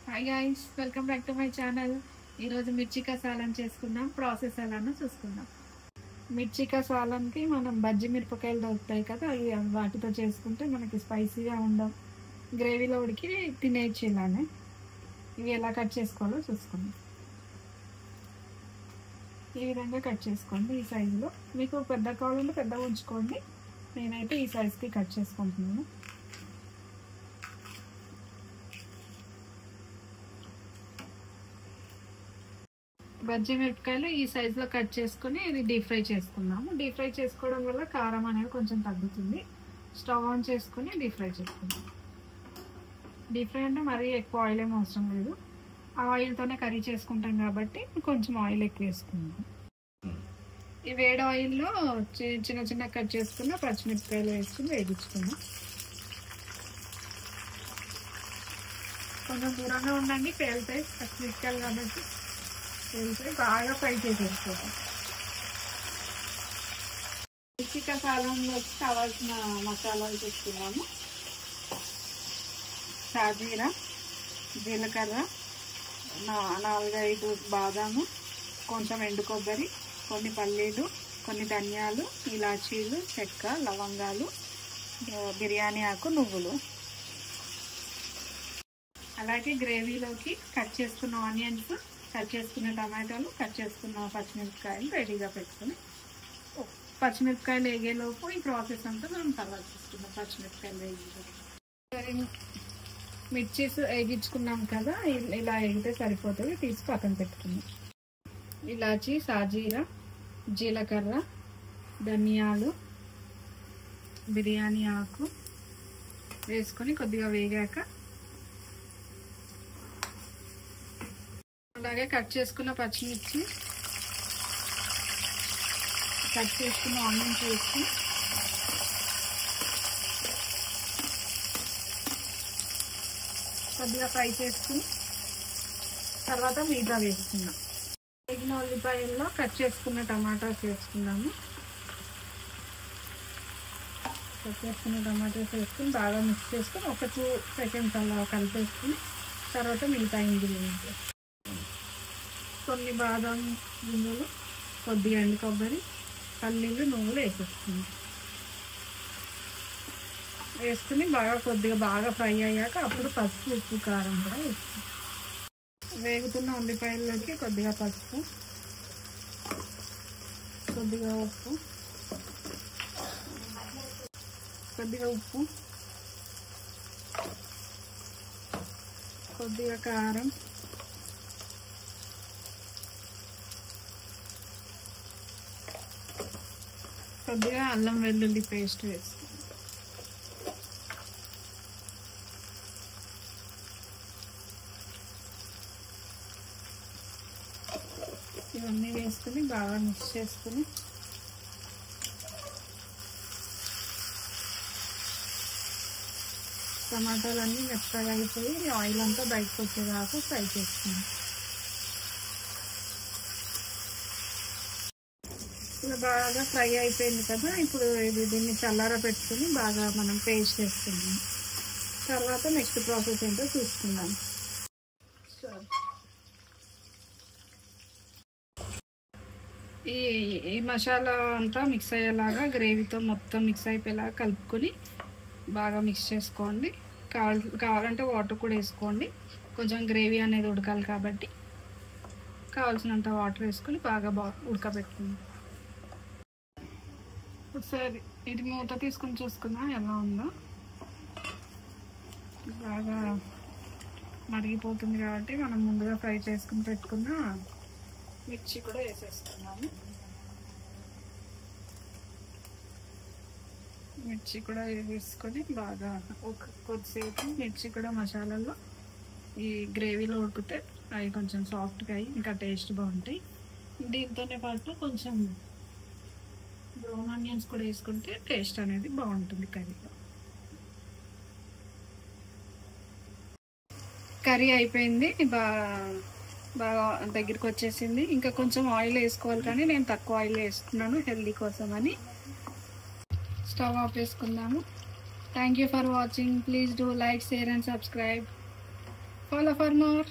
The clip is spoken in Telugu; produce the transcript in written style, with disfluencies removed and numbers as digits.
Hi guys, welcome back to my channel. ఈరోజు మిర్చి కసాలం చేసుకుందాం. ప్రాసెస్ ఎలానో చూసుకుందాం. మిర్చి కసాలంకి మనం బజ్జి మిరపకాయలు దొరుకుతాయి కదా, అవి వాటితో చేసుకుంటే మనకి స్పైసీగా ఉండవు, గ్రేవీలో ఉడికి తినేయచ్చు. ఇలానే ఇవి ఎలా కట్ చేసుకోవాలో చూసుకుందాం. ఈ విధంగా కట్ చేసుకోండి. ఈ సైజులో మీకు పెద్ద కావాలంటే పెద్దగా ఉంచుకోండి. నేనైతే ఈ సైజుకి కట్ చేసుకుంటున్నాను. బజ్జీ మిరపకాయలు ఈ సైజులో కట్ చేసుకుని ఇది డీప్ ఫ్రై చేసుకుందాము. డీప్ ఫ్రై చేసుకోవడం వల్ల కారం అనేది కొంచెం తగ్గుతుంది. స్టవ్ ఆన్ చేసుకుని డీప్ ఫ్రై చేసుకుందాం. డీప్ ఫ్రై అంటే మరీ ఎక్కువ ఆయిల్ ఏం అవసరం లేదు. ఆ ఆయిల్తోనే కర్రీ చేసుకుంటాం కాబట్టి కొంచెం ఆయిల్ ఎక్కువ వేసుకుందాం. ఈ వేడి ఆయిల్లో చిన్న చిన్న కట్ చేసుకున్న పచ్చిమిరపకాయలు వేసుకుని వేగించుకుందాం. కొంచెం దూరంగా ఉండండి, పేలుతాయి పచ్చిమిరపకాయలు కాబట్టి. బాగా ఫ్రై చేసేసుకోవాలి. మిర్చి కసాలంలోకి కావాల్సిన మసాలాలు తీసుకున్నాము. సాజీరా, జీలకర్ర, 4-5 బాదాము, కొంచెం ఎండు కొబ్బరి, కొన్ని పల్లీలు, కొన్ని ధనియాలు, ఇలాచీలు, చెక్క, లవంగాలు, బిర్యానీ ఆకు, నువ్వులు. అలాగే గ్రేవీలోకి కట్ చేసుకున్న ఆనియన్స్, కట్ చేసుకున్న టమాటాలు, కట్ చేసుకున్న పచ్చిమిరపకాయలు రెడీగా పెట్టుకుని, పచ్చిమిరపకాయలు వేగేలోపు ఈ ప్రాసెస్ అంతా మనం తర్వాత చేసుకున్నాం. పచ్చిమిరపకాయలు వేగి మిర్చీస్ వేగించుకున్నాం కదా, ఇలా వేగితే సరిపోతుంది. తీసి పక్కన పెట్టుకున్నాం. ఇలాచి, సాజీరా, జీలకర్ర, ధనియాలు, బిర్యానీ ఆకు వేసుకొని కొద్దిగా వేగాక అలాగే కట్ చేసుకున్న పచ్చిమిర్చి, కట్ చేసుకున్న ఆనియన్స్ వేసి కొద్దిగా ఫ్రై చేసుకుని తర్వాత మిగతా వేసుకున్నాం. వేగిన ఉల్లిపాయల్లో కట్ చేసుకున్న టమాటాస్ వేసుకున్నాము. కట్ చేసుకున్న టమాటాస్ వేసుకుని బాగా మిక్స్ చేసుకుని ఒక 2 సెకండ్స్ అలా కలిపేసుకుని తర్వాత మిగతా ఇంగ్రీడియంట్స్, కొన్ని బాదం గింజలు, కొద్దిగా ఎండు కొబ్బరి, పల్లీలు, నువ్వులు వేసుకుని కొద్దిగా బాగా ఫ్రై అయ్యాక అప్పుడు పసుపు, ఉప్పు, కారం కూడా వేసుకుంటాం. వేగుతున్న ఉల్లిపాయల్లోకి కొద్దిగా పసుపు, కొద్దిగా ఉప్పు, కొద్దిగా కారం, కొద్దిగా అల్లం వెల్లుల్లి పేస్ట్ వేస్తాం. ఇవన్నీ వేసుకుని బాగా మిక్స్ చేసుకుని టమాటాలన్నీ మెత్తగా అయిపోయి ఆయిల్ అంతా బయటకు వచ్చేదాకా ఫ్రై చేసుకున్నాం. ఇలా బాగా ఫ్రై అయిపోయింది కదా, ఇప్పుడు దీన్ని చల్లార పెట్టుకుని బాగా మనం పేస్ట్ చేసుకుందాం. తర్వాత నెక్స్ట్ ప్రాసెస్ ఏంటో చూసుకుందాం. ఈ మసాలా అంతా మిక్స్ అయ్యేలాగా గ్రేవీతో మొత్తం మిక్స్ అయిపోయేలాగా కలుపుకొని బాగా మిక్స్ చేసుకోండి. కావాలంటే వాటర్ కూడా వేసుకోండి. కొంచెం గ్రేవీ అనేది ఉడకాలి కాబట్టి కావాల్సినంత వాటర్ వేసుకొని బాగా ఉడకబెట్టుకుందాం. ఒకసారి ఇది మూత తీసుకొని చూసుకుందాం ఎలా ఉందో. బాగా మరిగిపోతుంది కాబట్టి మనం ముందుగా ఫ్రై చేసుకుని పెట్టుకున్న మిర్చి కూడా వేసేసుకున్నాము. మిర్చి కూడా వేసుకొని బాగా కొద్దిసేపు మిర్చి కూడా మసాలాలో ఈ గ్రేవీలో ఉడికితే అవి కొంచెం సాఫ్ట్గా అయ్యి ఇంకా టేస్ట్ బాగుంటాయి. దీంతోనే పాటు కొంచెం బ్రౌన్ ఆనియన్స్ కూడా వేసుకుంటే టేస్ట్ అనేది బాగుంటుంది కర్రీలో. కర్రీ అయిపోయింది, బాగా దగ్గరికి వచ్చేసింది. ఇంకా కొంచెం ఆయిల్ వేసుకోవాలి కానీ నేను తక్కువ ఆయిల్ వేసుకున్నాను హెల్దీ కోసం అని. స్టవ్ ఆఫ్ వేసుకుందాము. Thank you for watching. Please do like, share and subscribe. Follow for more.